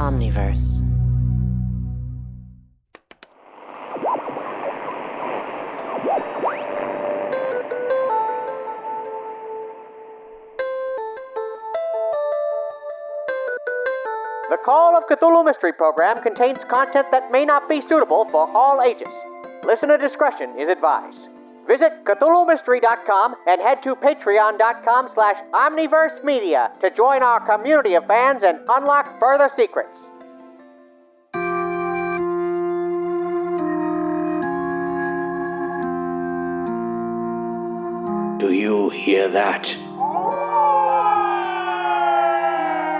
Omniverse. The Call of Cthulhu Mystery Program contains content that may not be suitable for all ages. Listener discretion is advised. Visit CthulhuMystery.com and head to Patreon.com/Omniverse Media to join our community of fans and unlock further secrets. Do you hear that?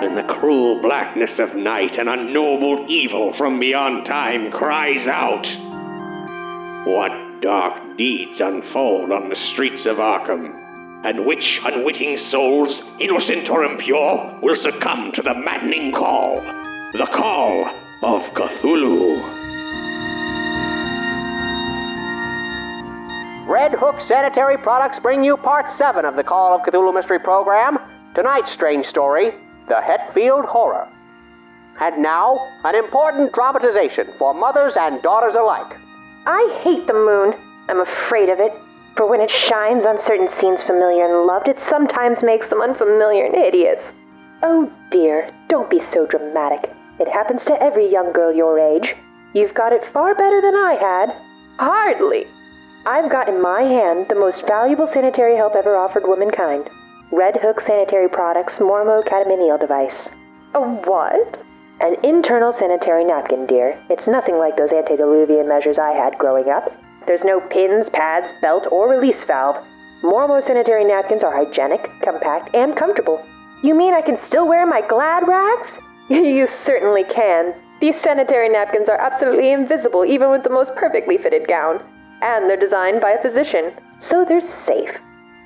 In the cruel blackness of night, an unknowable evil from beyond time cries out. What dark deeds unfold on the streets of Arkham, and which unwitting souls, innocent or impure, will succumb to the maddening call, the Call of Cthulhu. Red Hook Sanitary Products bring you Part 7 of the Call of Cthulhu Mystery Program. Tonight's strange story, The Hetfield Horror. And now, an important dramatization for mothers and daughters alike. I hate the moon. I'm afraid of it. For when it shines on certain scenes familiar and loved, it sometimes makes them unfamiliar and hideous. Oh dear, don't be so dramatic. It happens to every young girl your age. You've got it far better than I had. Hardly. I've got in my hand the most valuable sanitary help ever offered womankind. Red Hook Sanitary Products Mormo Catamenial Device. A what? An internal sanitary napkin, dear. It's nothing like those antediluvian measures I had growing up. There's no pins, pads, belt, or release valve. Mormo sanitary napkins are hygienic, compact, and comfortable. You mean I can still wear my Glad rags? You certainly can. These sanitary napkins are absolutely invisible even with the most perfectly fitted gown. And they're designed by a physician, so they're safe.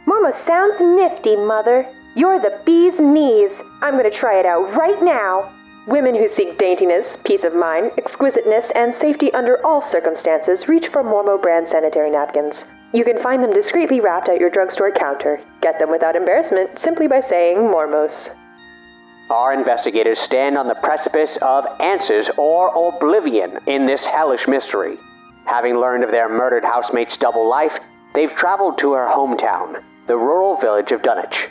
Mormo sounds nifty, Mother. You're the bee's knees. I'm going to try it out right now. Women who seek daintiness, peace of mind, exquisiteness, and safety under all circumstances reach for Mormo brand sanitary napkins. You can find them discreetly wrapped at your drugstore counter. Get them without embarrassment simply by saying Mormos. Our investigators stand on the precipice of answers or oblivion in this hellish mystery. Having learned of their murdered housemate's double life, they've traveled to her hometown, the rural village of Dunwich.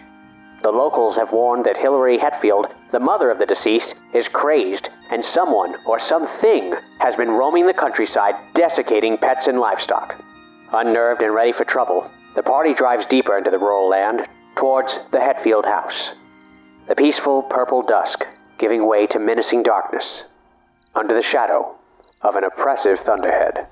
The locals have warned that Hillary Hetfield, the mother of the deceased, is crazed, and someone or something has been roaming the countryside, desiccating pets and livestock. Unnerved and ready for trouble, the party drives deeper into the rural land, towards the Hetfield house. The peaceful purple dusk giving way to menacing darkness, under the shadow of an oppressive thunderhead.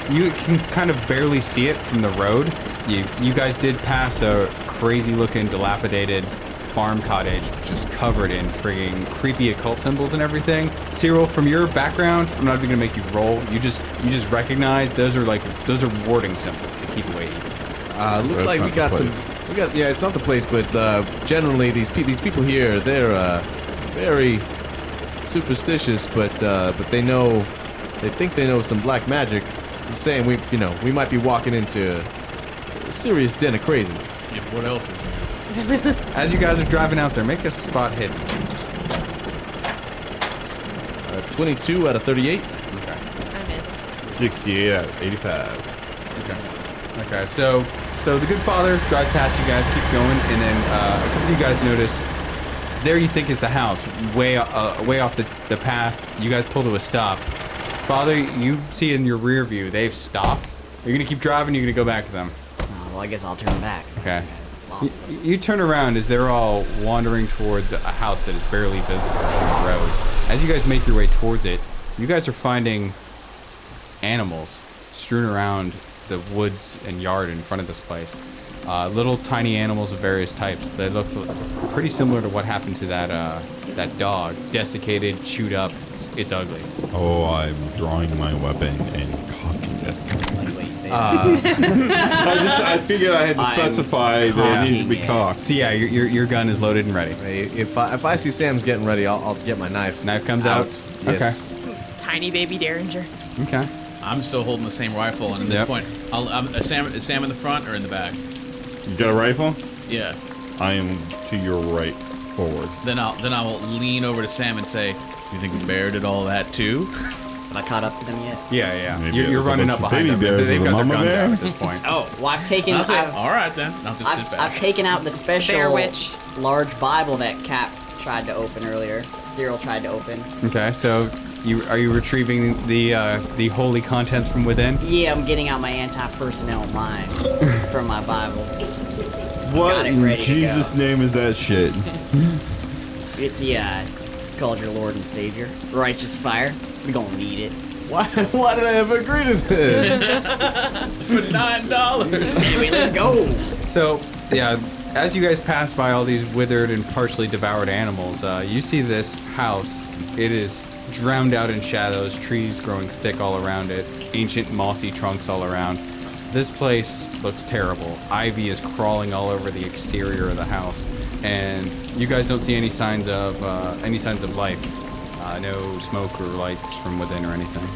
You can kind of barely see it from the road. You guys did pass a crazy-looking, dilapidated farm cottage just covered in frigging creepy occult symbols and everything. Cyril, from your background, I'm not even gonna make you roll. You just recognize those are warding symbols to keep away evil. Looks like we got yeah, it's not the place, but generally these people here, they're very superstitious, but they think they know some black magic. I'm saying we might be walking into a serious den of crazy. Yeah, what else is there? As you guys are driving out there, make a spot hidden. 22 out of 38. Okay. I missed. 68 out of 85. Okay, so the good father drives past you guys, keep going, and then a couple of you guys notice there you think is the house, way off the path. You guys pull to a stop. Father, you see in your rear view they've stopped. You're gonna keep driving. You're gonna go back to them. Well, I guess I'll turn back. Okay. You turn around as they're all wandering towards a house that is barely visible from the road. As you guys make your way towards it, you guys are finding animals strewn around the woods and yard in front of this place. Little tiny animals of various types. They look pretty similar to what happened to that dog. Desiccated, chewed up. It's ugly. Oh, I'm drawing my weapon and cocking it. I figured I had to specify that it needed to be cocked. So yeah, your gun is loaded and ready. If I see Sam's getting ready, I'll get my knife. Knife comes out. Yes. Okay. tiny baby derringer. Okay. I'm still holding the same rifle, and at this point, is Sam in the front or in the back? You got a rifle? Yeah. I am to your right, forward. Then I will lean over to Sam and say, "Do you think the bear did all that too?" Have I caught up to them yet? Yeah. Maybe You're running up behind them. They've got their guns out at this point. Oh, well, I've taken. I'll say, all right then. I'll just sit back. I've taken out the special Bear witch. large Bible that Cap tried to open earlier. Cyril tried to open. Okay, so are you retrieving the holy contents from within? Yeah, I'm getting out my anti-personnel mind from my Bible. What in ready to Jesus' go. name is that shit? It's called your Lord and Savior. Righteous fire. We gonna need it. Why did I ever agree to this? For $9. Anyway, let's go. So, yeah, as you guys pass by all these withered and partially devoured animals, you see this house. It is drowned out in shadows, trees growing thick all around it, ancient mossy trunks all around. This place looks terrible. Ivy is crawling all over the exterior of the house, and you guys don't see any signs of life. No smoke or lights from within or anything.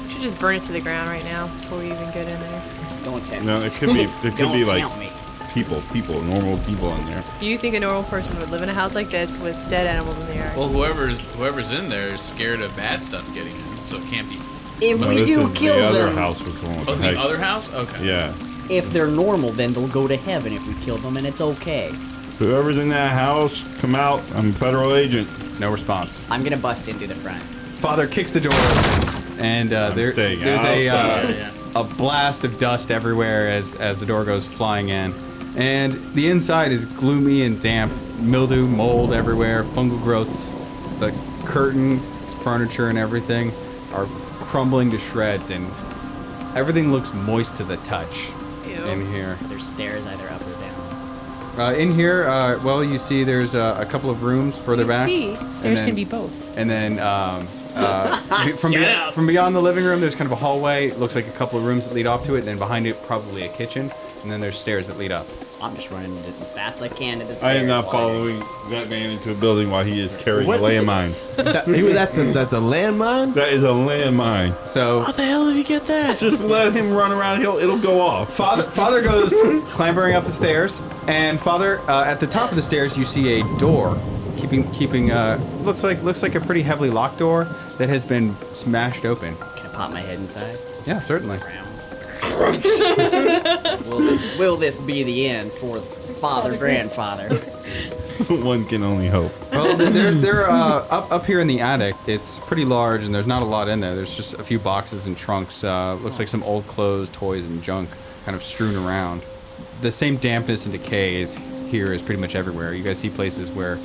We should just burn it to the ground right now before we even get in there. Don't tempt No, me. it could be. It could be Don't like tempt me. normal people in there. Do you think a normal person would live in a house like this with dead animals in the yard? Well, whoever's in there is scared of bad stuff getting in, so it can't be. If No, we this do is kill the other them, house was the one with Oh, the the house. other house? Okay. Yeah. if they're normal, then they'll go to heaven if we kill them, and it's okay. Whoever's in that house, come out. I'm a federal agent. No response. I'm gonna bust into the front. Father kicks the door open, and there's staying a blast of dust everywhere as the door goes flying in. And the inside is gloomy and damp, mildew, mold everywhere, fungal growths. The curtains, furniture, and everything are crumbling to shreds, and everything looks moist to the touch in here. There's stairs either up or down. In here, you see there's a couple of rooms further back. Stairs can be both. And then from beyond the living room, there's kind of a hallway. It looks like a couple of rooms that lead off to it, and then behind it, probably a kitchen. And then there's stairs that lead up. I'm just running as fast as I can to the stairs. I am not while following that man into a building while he is carrying a landmine. That's a landmine? That is a landmine. So How the hell did he get that? Just let him run around. It'll go off. Father goes clambering up the stairs, and Father, at the top of the stairs, you see a door, keeping looks like a pretty heavily locked door that has been smashed open. Can I pop my head inside? Yeah, certainly. Will this be the end for father, grandfather? One can only hope. Well, they're up here in the attic. It's pretty large, and there's not a lot in there. There's just a few boxes and trunks. Looks like some old clothes, toys, and junk kind of strewn around. The same dampness and decay is here is pretty much everywhere. You guys see places where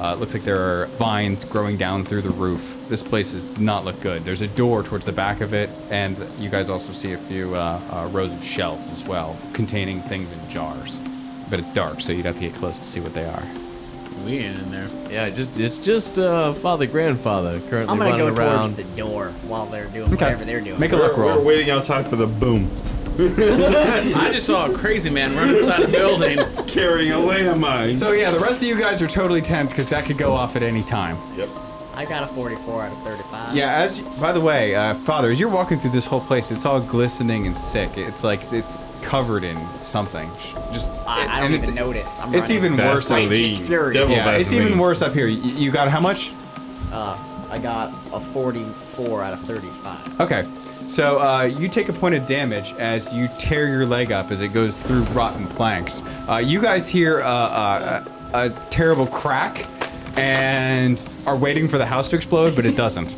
it looks like there are vines growing down through the roof. This place does not look good. There's a door towards the back of it, and you guys also see a few rows of shelves as well, containing things in jars. But it's dark, so you'd have to get close to see what they are. We ain't in there. Yeah, it's just father, grandfather currently I'm gonna running go around. towards the door while they're doing whatever they're doing. Make a luck We're roll. waiting outside for the boom. I just saw a crazy man run inside a building. Carrying a landmine. So yeah, the rest of you guys are totally tense because that could go off at any time. Yep. I got a 44 out of 35. Yeah, by the way, Father, as you're walking through this whole place, it's all glistening and sick. It's like it's covered in something. I don't even notice. I'm It's running. even worse. Righteous fury. Devil Yeah, it's Vaseline. even worse up here. You got how much? I got a 44 out of 35. Okay. So you take a point of damage as you tear your leg up as it goes through rotten planks. You guys hear a terrible crack and are waiting for the house to explode, but it doesn't.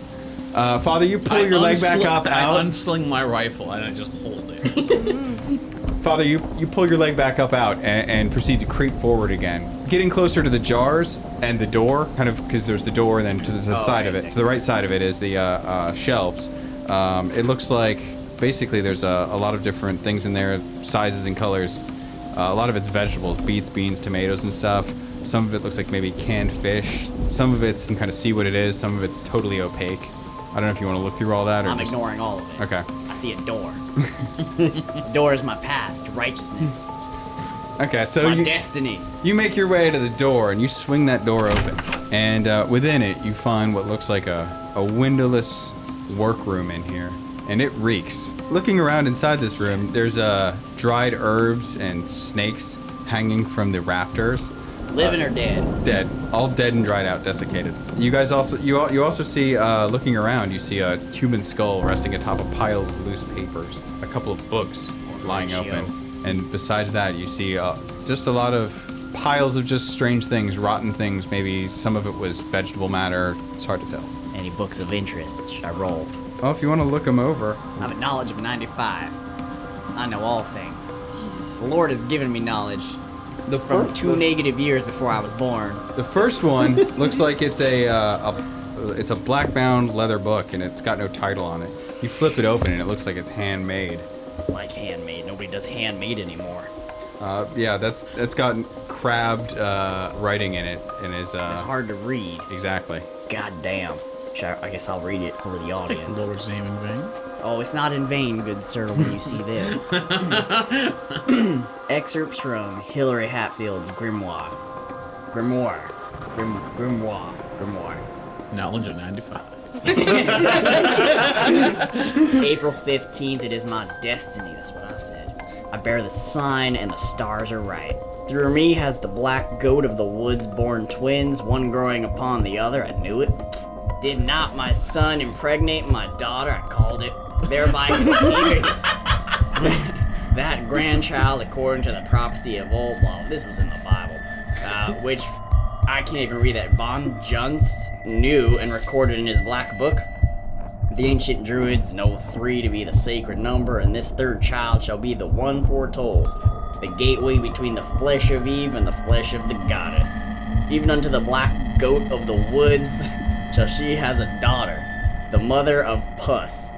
Father, you pull your leg back up I out. unsling my rifle and I just hold it. Father, you pull your leg back up out and proceed to creep forward again. Getting closer to the jars and the door, kind of because there's the door, and then to the side of it, to the right side of it is the shelves. It looks like basically there's a lot of different things in there, sizes and colors. A lot of it's vegetables, beets, beans, tomatoes, and stuff. Some of it looks like maybe canned fish. Some of it's, you can kind of see what it is. Some of it's totally opaque. I don't know if you want to look through all that or I'm just... ignoring all of it. Okay. I see a door. The door is my path to righteousness. Okay, so My destiny. you make your way to the door and you swing that door open. And within it, you find what looks like a windowless workroom in here, and it reeks. Looking around inside this room, there's dried herbs and snakes hanging from the rafters. Living or dead? Dead. All dead and dried out, desiccated. You guys also, you also see, looking around, you see a human skull resting atop a pile of loose papers, a couple of books lying open, and besides that, you see just a lot of piles of just strange things, rotten things. Maybe some of it was vegetable matter. It's hard to tell. Any books of interest? Should I roll? Well, if you want to look them over. I have a knowledge of 95. I know all things. The Lord has given me knowledge from 2 negative years before I was born. The first one looks like it's a black-bound leather book, and it's got no title on it. You flip it open, and it looks like it's handmade. Like handmade. Nobody does handmade anymore. Yeah, that's got crabbed writing in it, and is. It's hard to read. Exactly. God damn. I guess I'll read it for the audience. Take the Lord's name in vain. Oh, it's not in vain, good sir, when you see this. Excerpts from Hillary Hetfield's Grimoire. Knowledge of 95. April 15th, it is my destiny, that's what I said. I bear the sign and the stars are right. Through me has the black goat of the woods borne twins, one growing upon the other, I knew it. Did not my son impregnate my daughter, I called it, thereby conceiving that grandchild according to the prophecy of old, well, this was in the Bible, which I can't even read that Von Junst knew and recorded in his black book. The ancient druids know 3 to be the sacred number, and this 3rd child shall be the one foretold, the gateway between the flesh of Eve and the flesh of the goddess. Even unto the black goat of the woods shall she has a daughter, the mother of Puss.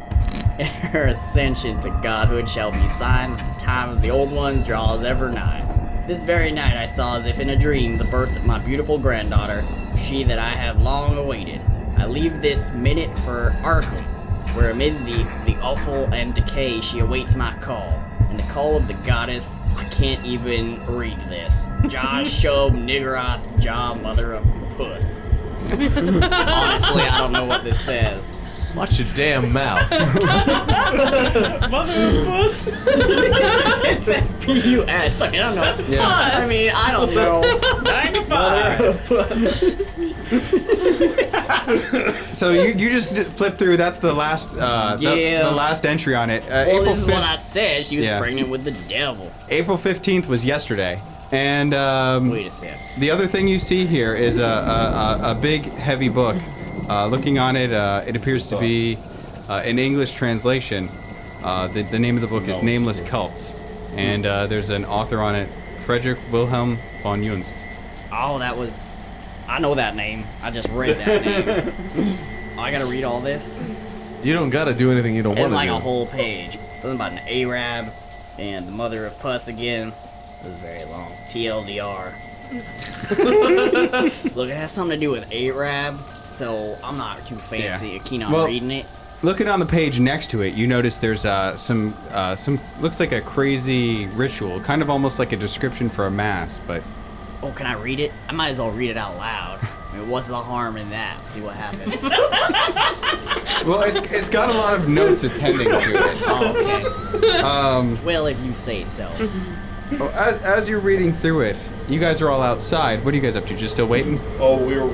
And her ascension to godhood shall be signed, and the time of the old ones draws ever nigh. This very night I saw as if in a dream the birth of my beautiful granddaughter, she that I have long awaited. I leave this minute for Arkham, where amid the awful and decay she awaits my call. And the call of the goddess, I can't even read this. Jah Shub Niggeroth Jah Mother of Puss. Honestly, I don't know what this says. Watch your damn mouth. Mother of Puss? It says P-U-S. I mean, I don't know. That's Puss. I mean, I don't know. 95. Mother of Puss. So you just flip through. That's the last the last entry on it. Well, April this is 5th, what I said. She was pregnant with the devil. April 15th was yesterday. And wait a sec. The other thing you see here is a big, heavy book. Looking on it, it appears to be an English translation. The name of the book is Nameless Cults. And there's an author on it, Frederick Wilhelm von Junst. Oh, that was... I know that name. I just read that name. Oh, I gotta read all this? You don't gotta do anything you don't want to do. It's like a do. whole page. Something about an Arab and the mother of Puss again. It was very long. TLDR. Look, it has something to do with Arabs, so I'm not too fancy or keen on reading it. Looking on the page next to it, you notice there's some looks like a crazy ritual, kind of almost like a description for a mass, but... Oh, can I read it? I might as well read it out loud. I mean, what's the harm in that? See what happens. Well, it's got a lot of notes attending to it. Oh, okay. Well, if you say so. Well, as you're reading through it, you guys are all outside. What are you guys up to? Just still waiting? Oh, we're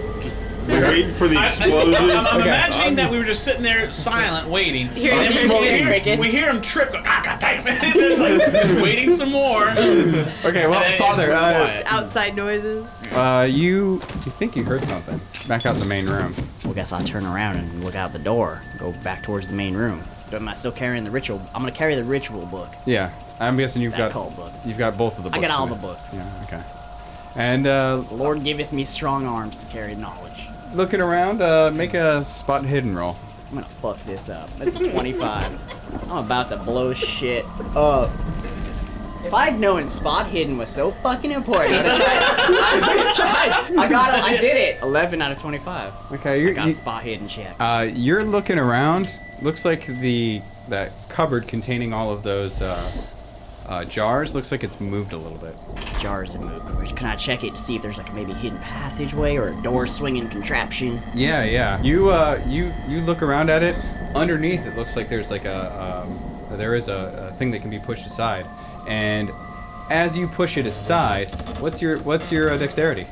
waiting for the explosion. I'm imagining that we were just sitting there silent, waiting. And then we hear him trip. Go, God damn it. It's like, just waiting some more. Okay, well, Father, outside noises. You think you heard something back out in the main room. Well, I guess I'll turn around and look out the door. Go back towards the main room. Am I still carrying the ritual? I'm gonna carry the ritual book. Yeah, I'm guessing you've got both of the books. I got all the books. Yeah, okay. And the Lord giveth me strong arms to carry knowledge. Looking around, make a spot hidden roll. I'm gonna fuck this up. That's a 25. I'm about to blow shit up. If I'd known spot hidden was so fucking important, I'd have tried. I got it. I did it. 11 out of 25. Okay, I got spot hidden check. You're looking around. Looks like that cupboard containing all of those jars looks like it's moved a little bit. Jars have moved. Can I check it to see if there's like maybe a hidden passageway or a door swinging contraption? Yeah. You look around at it. underneath it looks like there's like there is a thing that can be pushed aside, and as you push it aside, what's your dexterity?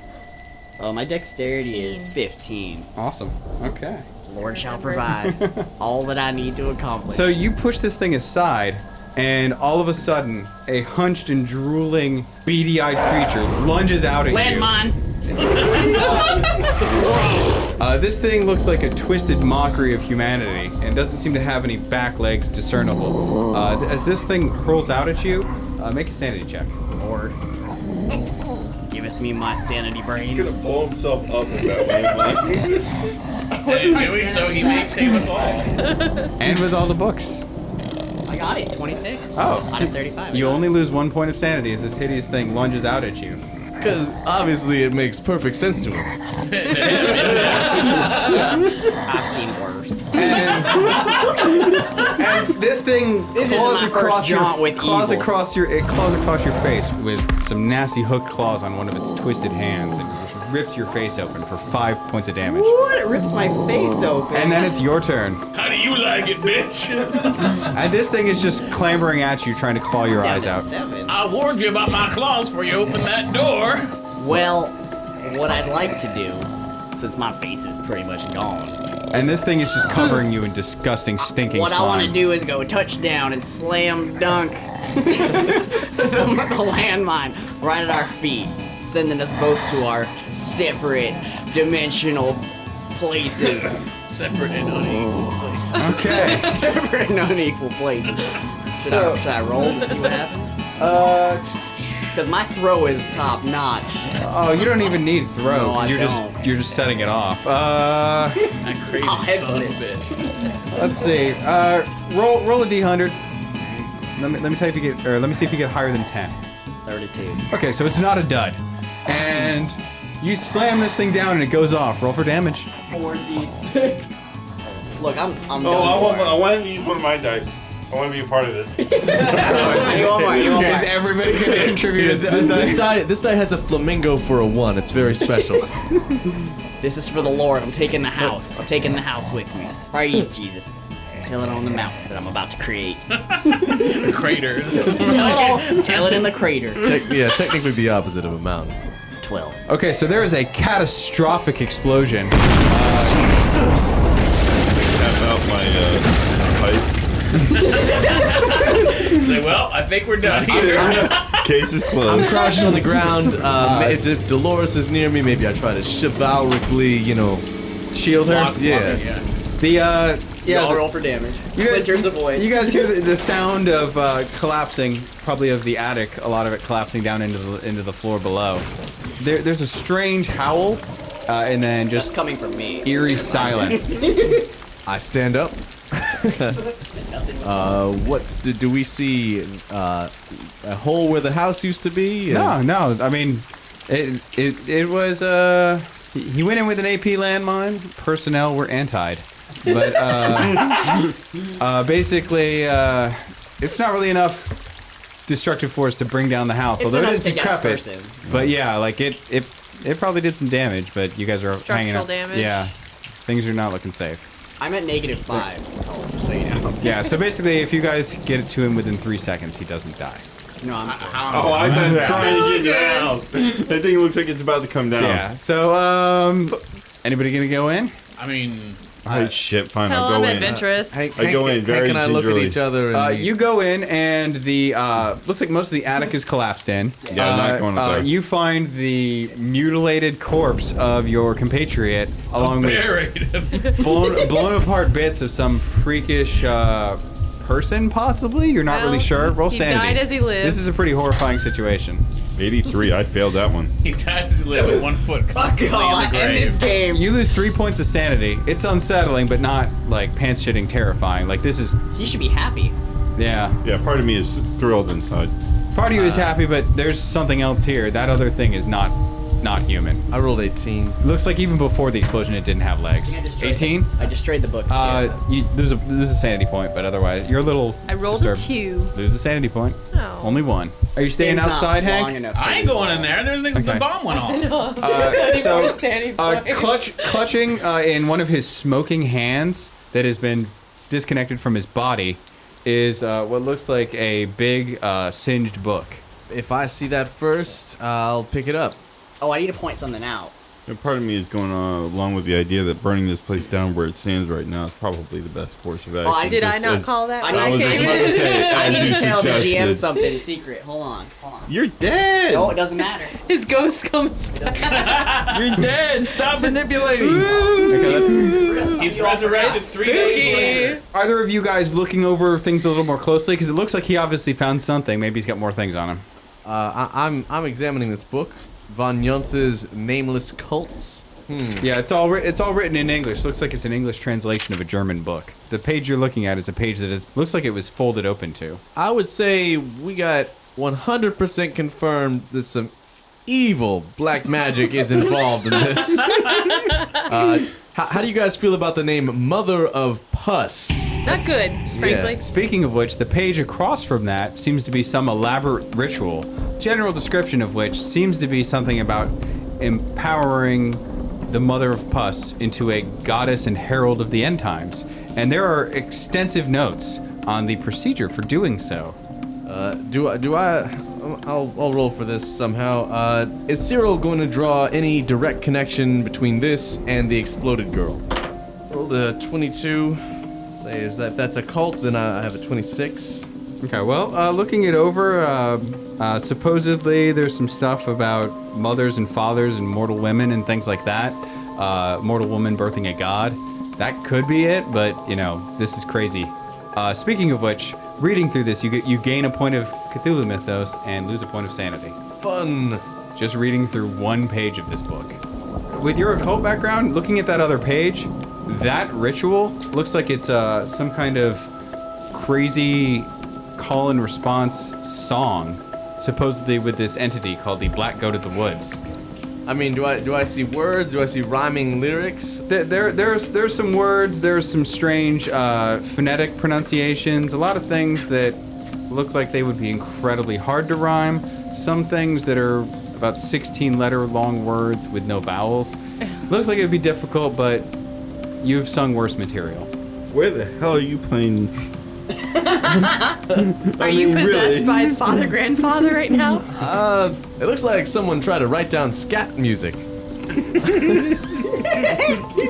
Well, my dexterity is 15. Awesome. Okay. Lord shall provide all that I need to accomplish. So you push this thing aside, and all of a sudden, a hunched and drooling, beady-eyed creature lunges out at you. Landmine! This thing looks like a twisted mockery of humanity and doesn't seem to have any back legs discernible. As this thing hurls out at you, make a sanity check. Lord, giveth me my sanity brains. He's gonna blow himself up with that landmine. And in doing so, he may save us all. And with all the books. I got it, 26 Oh, out of 35. you only lose 1 point of sanity as this hideous thing lunges out at you. Because obviously it makes perfect sense to him. I've seen worse. And this thing claws across your face with some nasty hooked claws on one of its twisted hands and just rips your face open for 5 points of damage. What? It rips my face open. And then it's your turn. How do you like it, bitch? And this thing is just clambering at you, trying to claw your eyes out. 7. I warned you about my claws before you opened that door. Well, what I'd like to do, since my face is pretty much gone, And this thing is just covering you in disgusting, stinking what slime. I want to do is go touchdown and slam dunk the landmine right at our feet, sending us both to our separate dimensional places. Separate and unequal places. Okay. Separate and unequal places. Should I roll to see what happens? Because my throw is top notch. Oh, you don't even need throw. No, 'Cause I you're just setting it off. That crazy I'll son of a headbutt bitch. Let's see. Roll a d100. Let me tell you if you get, or let me see if you get higher than 10. 32. Okay, so it's not a dud, and you slam this thing down and it goes off. Roll for damage. 4d6. Look, I'm done. I want to use one of my dice. I want to be a part of this. You want mine? Is everybody going to contribute? This die has a flamingo for a 1. It's very special. This is for the Lord. I'm taking the house. I'm taking the house with me. Praise Jesus. Tell it on the mountain that I'm about to create. The crater. Tell it in the crater. Technically the opposite of a mountain. 12. Okay, so there is a catastrophic explosion. Jesus. Tap out my pipe. Say, well, I think we're done here. Case is I'm closed. crouching on the ground. If Dolores is near me, maybe I try to chivalrically, Shield her. Block, Yeah. Y'all roll for damage. Splinters avoid. You guys hear the sound of collapsing, probably of the attic. A lot of it collapsing down into the floor below. There's a strange howl, and then Just just coming from me. eerie silence. I stand up. What do we see? A hole where the house used to be? No. I mean, it was. He went in with an AP landmine. Personnel were anti'd, but basically, it's not really enough destructive force to bring down the house. It's although it enough is to take out a decrepit. person. But yeah, like it probably did some damage. But you guys are hanging Structural up. damage. Yeah, things are not looking safe. I'm at -5. Just so you know. Yeah, so basically, if you guys get it to him within 3 seconds, he doesn't die. No, I'm. Oh, I've been trying to get in your house. That thing looks like it's about to come down. Yeah. So anybody gonna go in? I mean, Oh, shit, fine, Hell, I'll I'm go in. adventurous. I go in very Hank and I look at gingerly. each other and You go in, and the looks like most of the attic is collapsed in. Yeah, I'm not going up there. You find the mutilated corpse of your compatriot, along with buried. blown apart bits of some freakish person, possibly. You're not Well, really sure. Roll he sanity. died as he lived. This is a pretty horrifying situation. 83, I failed that one. He dies to live with 1 foot constantly in the God, end this grave. game. You lose 3 points of sanity. It's unsettling, but not like pants shitting terrifying. Like this is, He should be happy. yeah. Yeah, part of me is thrilled inside. Part of you is happy, but there's something else here. That other thing is not human. I rolled 18. Looks like even before the explosion, it didn't have legs. I destroyed 18. I destroyed the book. There's a sanity point, but otherwise you're a little. I rolled disturbed. a 2. Lose a sanity point. Oh. Only 1. Are you staying outside, Hank? I ain't going in there. There's Okay. the bomb went off. Clutching in one of his smoking hands that has been disconnected from his body is what looks like a big singed book. If I see that first, I'll pick it up. Oh, I need to point something out. And part of me is going on along with the idea that burning this place down where it stands right now is probably the best course of action. Did I not call that? I was just about to say, I as need you to tell the GM suggested. something secret. Hold on. You're dead! No, it doesn't matter. His ghost comes back. You're dead! Stop manipulating! He's resurrected 3 days later. Are either of you guys looking over things a little more closely? Because it looks like he obviously found something. Maybe he's got more things on him. I'm examining this book, Von Juntz's Nameless Cults. Yeah, it's all written in English. Looks like it's an English translation of a German book. The page you're looking at is a page that looks like it was folded open to. I would say we got 100% confirmed that some evil black magic is involved in this. How do you guys feel about the name Mother of Pus? Not good, frankly. Speaking of which, the page across from that seems to be some elaborate ritual, general description of which seems to be something about empowering the Mother of Pus into a goddess and herald of the end times. And there are extensive notes on the procedure for doing so. I'll roll for this somehow. Is Cyril going to draw any direct connection between this and the exploded girl? Rolled a 22. Say, if that's a cult, then I have a 26. Okay, well, looking it over, supposedly there's some stuff about mothers and fathers and mortal women and things like that. Mortal woman birthing a god. That could be it, but, this is crazy. Speaking of which, reading through this, you gain a point of Cthulhu Mythos and lose a point of sanity. Fun. Just reading through one page of this book. With your occult background, looking at that other page, that ritual looks like it's some kind of crazy call and response song, supposedly with this entity called the Black Goat of the Woods. I mean, do I see words? Do I see rhyming lyrics? There's some words. There's some strange phonetic pronunciations. A lot of things that look like they would be incredibly hard to rhyme. Some things that are about 16-letter long words with no vowels. Looks like it would be difficult, but you've sung worse material. Where the hell are you playing? Are you possessed by Father Grandfather right now? It looks like someone tried to write down scat music.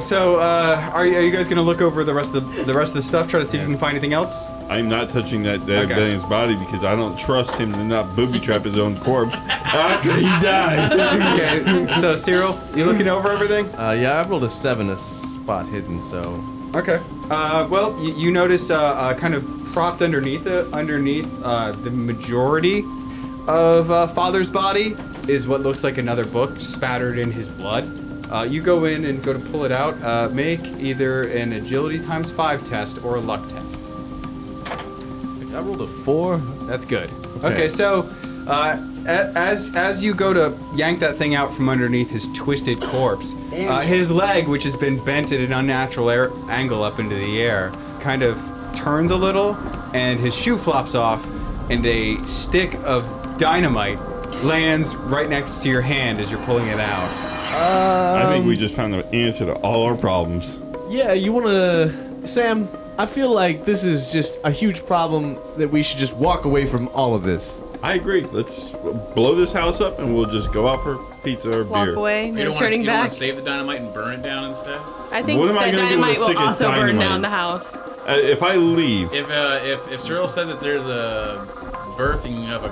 So, are you guys gonna look over the rest of the stuff, try to see if you can find anything else? I'm not touching that man's body because I don't trust him to not booby trap his own corpse after he died. Okay, so Cyril, you looking over everything? Yeah, I rolled a 7, a spot hidden, so... Okay. Well, you notice kind of propped underneath the majority of Father's body is what looks like another book spattered in his blood. You go in and go to pull it out. Make either an agility ×5 test or a luck test. I rolled a 4. That's good. Okay, so as you go to yank that thing out from underneath his twisted corpse, his leg, which has been bent at an unnatural angle up into the air, kind of turns a little, and his shoe flops off, and a stick of dynamite lands right next to your hand as you're pulling it out. I think we just found the answer to all our problems. Yeah, you wanna... Sam, I feel like this is just a huge problem that we should just walk away from all of this. I agree. Let's blow this house up and we'll just go out for pizza or Walk beer. away, You no don't turning want back. to save the dynamite and burn it down instead? I think What am I the gonna do with a dynamite stick will of also burn dynamite? down the house. If I leave, If Cyril said that there's a birthing of a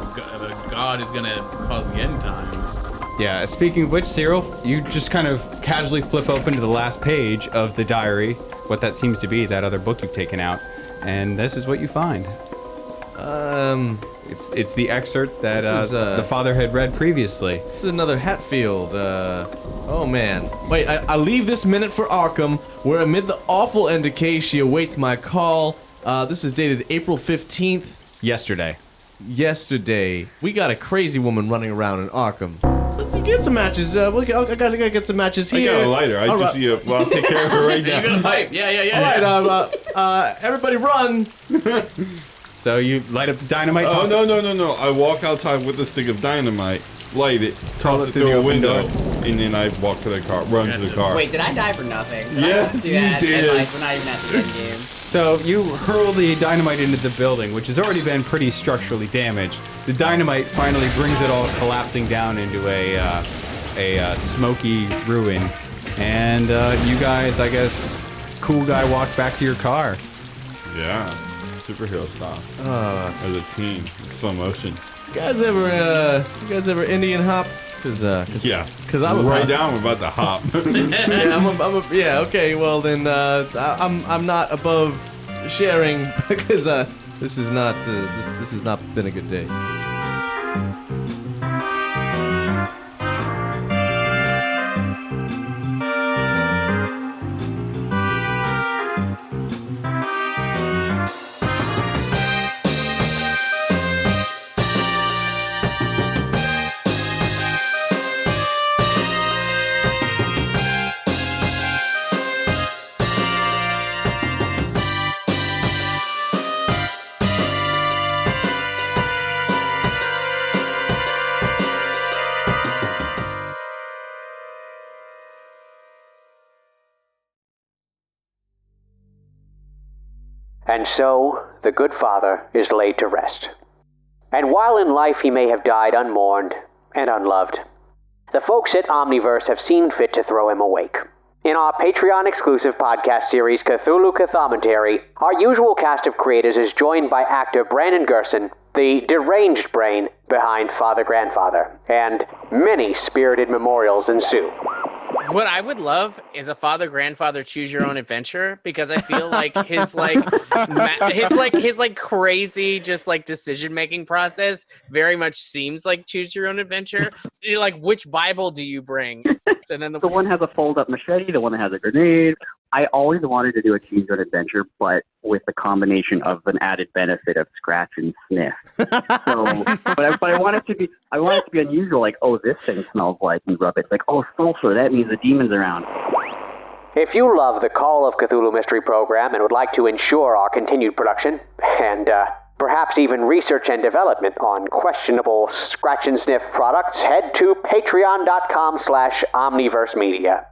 god is gonna cause the end times. Yeah, speaking of which, Cyril, you just kind of casually flip open to the last page of the diary, what that seems to be, that other book you've taken out, and this is what you find. It's the excerpt that the father had read previously. This is another Hetfield. Oh man. Wait, I leave this minute for Arkham, where amid the awful end decay she awaits my call. This is dated April 15th. Yesterday. We got a crazy woman running around in Arkham. Let's get some matches. I gotta get some matches here. I got a lighter. I'll take care of her right now. You got a pipe? Yeah. All right, everybody run. So you light up the dynamite. Oh, no. I walk outside with a stick of dynamite, light it, toss it through a window, and then I walk to the car, run to the car. Wait, did I die for nothing? Yes, I do you that did. And, like, we're not even at the end game. So you hurl the dynamite into the building, which has already been pretty structurally damaged. The dynamite finally brings it all collapsing down into a smoky ruin. And you guys, I guess, cool guy walk back to your car. Yeah, superhero style. As a team, slow motion. You guys ever Indian hop? Cause I'm right down. We're about to hop. Yeah, okay. Well then, I'm not above sharing because this has not been a good day. And so, the good father is laid to rest. And while in life he may have died unmourned and unloved, the folks at Omniverse have seen fit to throw him a wake. In our Patreon-exclusive podcast series, Cthulhu Cathomentary, our usual cast of creators is joined by actor Brandon Gerson, the deranged brain behind Father Grandfather, and many spirited memorials ensue. What I would love is a Father Grandfather Choose Your Own Adventure, because I feel like his crazy just like decision making process very much seems like Choose Your Own Adventure. You're like, which Bible do you bring? And then the one has a fold-up machete, the one that has a grenade. I always wanted to do a Choose Your Own Adventure, but with the combination of an added benefit of scratch and sniff. So, but I want it to be unusual. Like, oh, this thing smells like, and rub it. Like, oh, sulfur. That means the demon's around. If you love the Call of Cthulhu Mystery Program and would like to ensure our continued production, and perhaps even research and development on questionable scratch and sniff products, head to patreon.com/omniversemedia.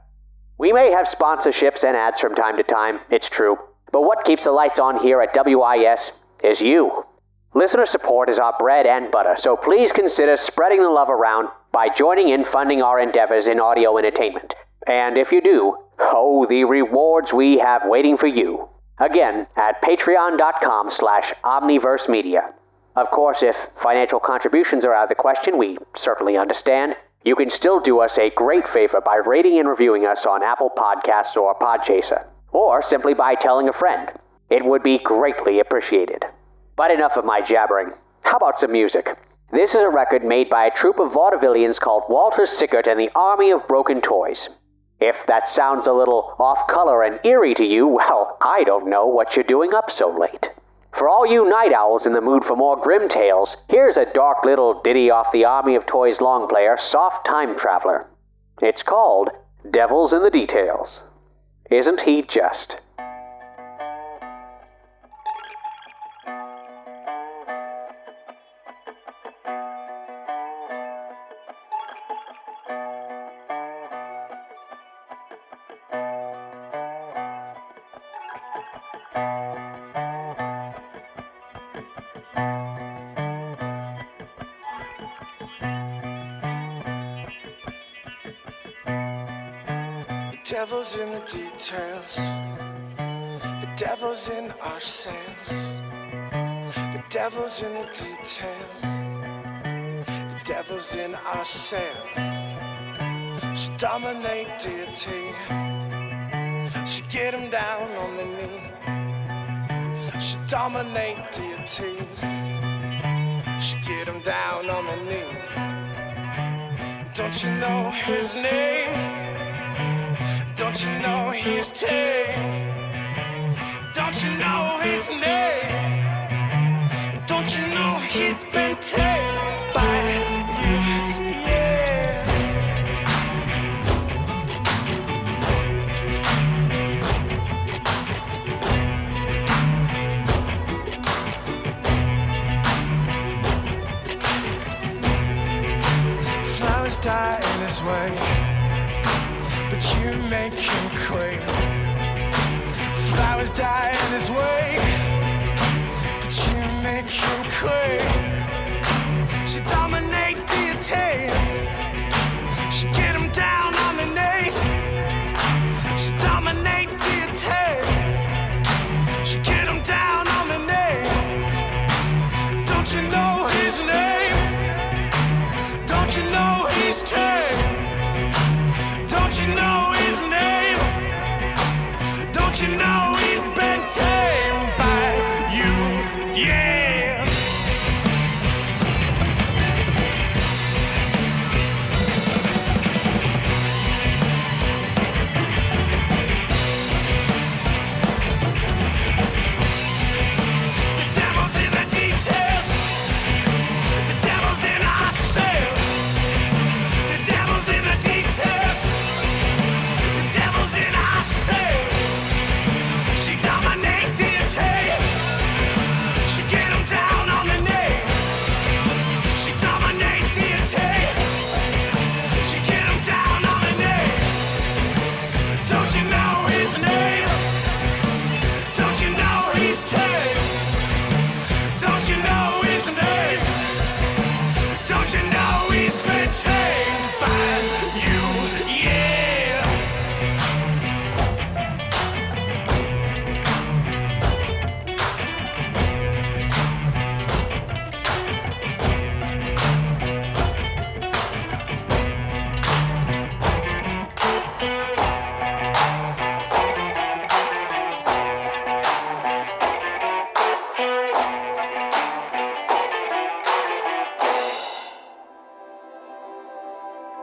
We may have sponsorships and ads from time to time, it's true, but what keeps the lights on here at WIS is you. Listener support is our bread and butter, so please consider spreading the love around by joining in funding our endeavors in audio entertainment. And if you do, oh, the rewards we have waiting for you. Again, at patreon.com/omniversemedia. Of course, if financial contributions are out of the question, we certainly understand. You can still do us a great favor by rating and reviewing us on Apple Podcasts or Podchaser, or simply by telling a friend. It would be greatly appreciated. But enough of my jabbering. How about some music? This is a record made by a troupe of vaudevillians called Walter Sickert and the Army of Broken Toys. If that sounds a little off-color and eerie to you, well, I don't know what you're doing up so late. For all you night owls in the mood for more grim tales, here's a dark little ditty off the Army of Toys long player, Soft Time Traveler. It's called Devils in the Details. Isn't he just? Devil's in the details. The devil's in ourselves. The devil's in the details. The devil's in ourselves. She dominate deity. She get him down on the knee. She dominate deities. She get him down on the knee. Don't you know his name? Don't you know he's tame? Don't you know his name? Don't you know he's been tamed by you? Yeah. Flowers die in his way. make him quake. Flowers die in his wake, but you make him quake. She dominate deities, she get him down on the knees. She dominate deities, she get him down on the knees. Don't you know his name? Don't you know his tame? Don't you know his name? Don't you know he's been tamed by you? Yeah. The devil's in the details. The devil's in ourselves. The devil's in the details. The devil's in ourselves. She dominate deity. She get him down on the knee. She dominate deity. She get him down on the knee. Don't you know his name? Don't you know he's tame? Don't you know his name? Don't you know he's been tamed by you? Yeah.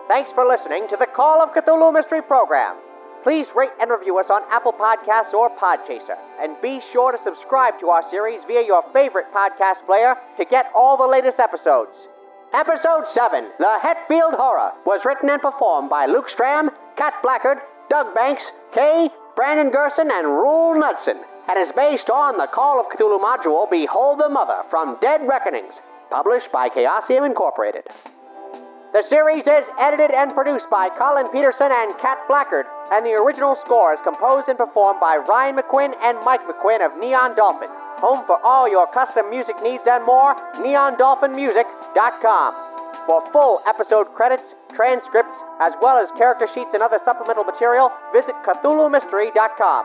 Thanks for listening to the Call of Cthulhu Mystery Program. Please rate and review us on Apple Podcasts or Podchaser, and be sure to subscribe to our series via your favorite podcast player to get all the latest episodes. Episode 7, The Hetfield Horror, was written and performed by Luke Stram, Kat Blackard, Doug Banks, Kay, Brandon Gerson, and Ruel Knudson, and is based on the Call of Cthulhu module Behold the Mother from Dead Reckonings, published by Chaosium Incorporated. The series is edited and produced by Colin Peterson and Kat Blackard, and the original score is composed and performed by Ryan McQuinn and Mike McQuinn of Neon Dolphin. Home for all your custom music needs and more, neondolphinmusic.com. For full episode credits, transcripts, as well as character sheets and other supplemental material, visit CthulhuMystery.com.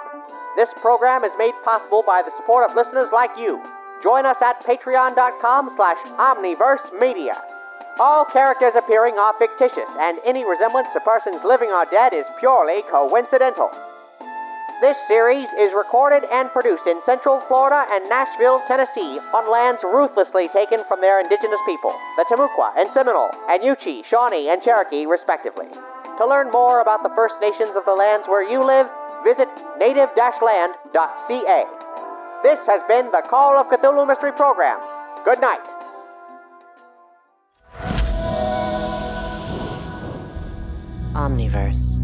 This program is made possible by the support of listeners like you. Join us at patreon.com/omniversemedia. All characters appearing are fictitious, and any resemblance to persons living or dead is purely coincidental. This series is recorded and produced in Central Florida and Nashville, Tennessee, on lands ruthlessly taken from their indigenous people, the Timucua and Seminole, and Yuchi, Shawnee, and Cherokee, respectively. To learn more about the First Nations of the lands where you live, visit native-land.ca. This has been the Call of Cthulhu Mystery Program. Good night. Omniverse.